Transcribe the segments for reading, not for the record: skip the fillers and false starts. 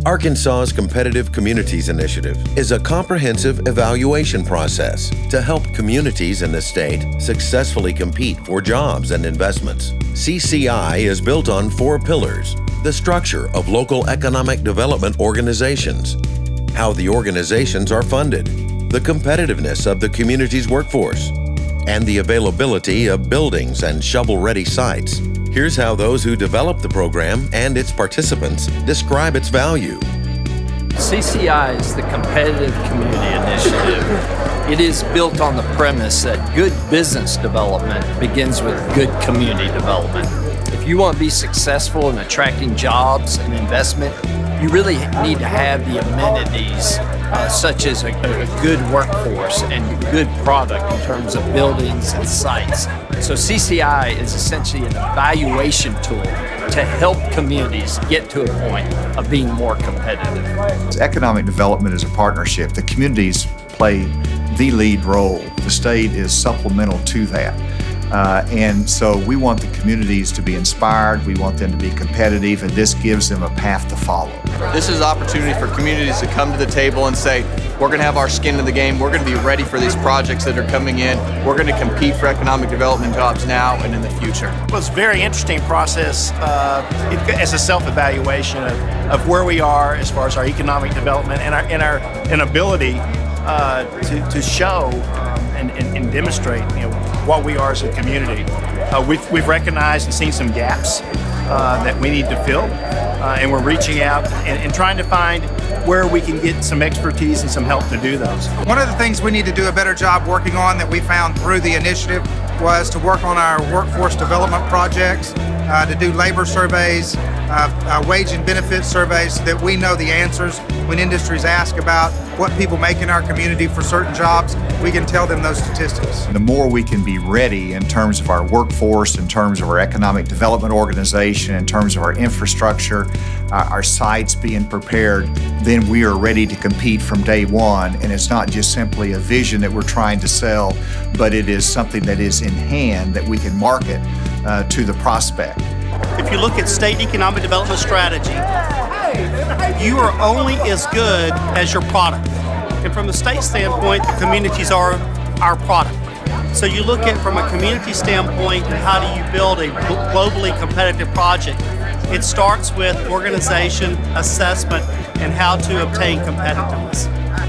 Arkansas's Competitive Communities Initiative is a comprehensive evaluation process to help communities in the state successfully compete for jobs and investments. CCI is built on 4 pillars: the structure of local economic development organizations, how the organizations are funded, the competitiveness of the community's workforce, and the availability of buildings and shovel-ready sites. Here's how those who developed the program and its participants describe its value. CCI is the Competitive Community Initiative. It is built on the premise that good business development begins with good community development. If you want to be successful in attracting jobs and investment, you really need to have the amenities such as a good workforce and good product in terms of buildings and sites. So CCI is essentially an evaluation tool to help communities get to a point of being more competitive. Economic development is a partnership. The communities play the lead role. The state is supplemental to that. And so we want the communities to be inspired, we want them to be competitive, and this gives them a path to follow. This is an opportunity for communities to come to the table and say, we're going to have our skin in the game, we're going to be ready for these projects that are coming in, we're going to compete for economic development jobs now and in the future. It was a very interesting process as a self-evaluation of where we are as far as our economic development and our ability to show and demonstrate, what we are as a community. We've recognized and seen some gaps that we need to fill, and we're reaching out and trying to find where we can get some expertise and some help to do those. One of the things we need to do a better job working on that we found through the initiative was to work on our workforce development projects, to do labor surveys, wage and benefit surveys so that we know the answers when industries ask about what people make in our community for certain jobs. We can tell them those statistics. The more we can be ready in terms of our workforce, in terms of our economic development organization, in terms of our infrastructure, our sites being prepared, then we are ready to compete from day one. And it's not just simply a vision that we're trying to sell, but it is something that is in hand that we can market to the prospect. If you look at state economic development strategy, you are only as good as your product. And from the state standpoint, the communities are our product. So you look at from a community standpoint, how do you build a globally competitive project? It starts with organization, assessment, and how to obtain competitiveness.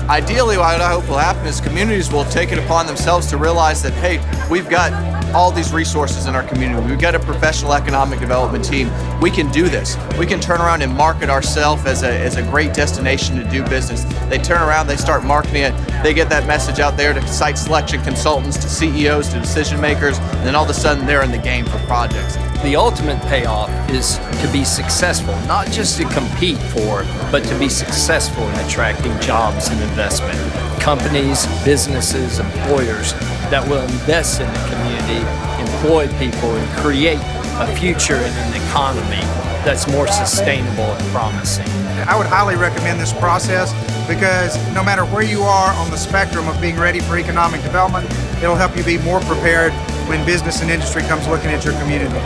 Ideally, what I hope will happen is communities will take it upon themselves to realize that, hey, we've got all these resources in our community. We've got a professional economic development team. We can do this. We can turn around and market ourselves as a great destination to do business. They turn around, they start marketing it, they get that message out there to site selection consultants, to CEOs, to decision makers, and then all of a sudden they're in the game for projects. The ultimate payoff is to be successful, not just to compete for, but to be successful in attracting jobs and investment. Companies, businesses, employers that will invest in the community, employ people, and create a future and an economy that's more sustainable and promising. I would highly recommend this process because no matter where you are on the spectrum of being ready for economic development, it'll help you be more prepared when business and industry comes looking at your community.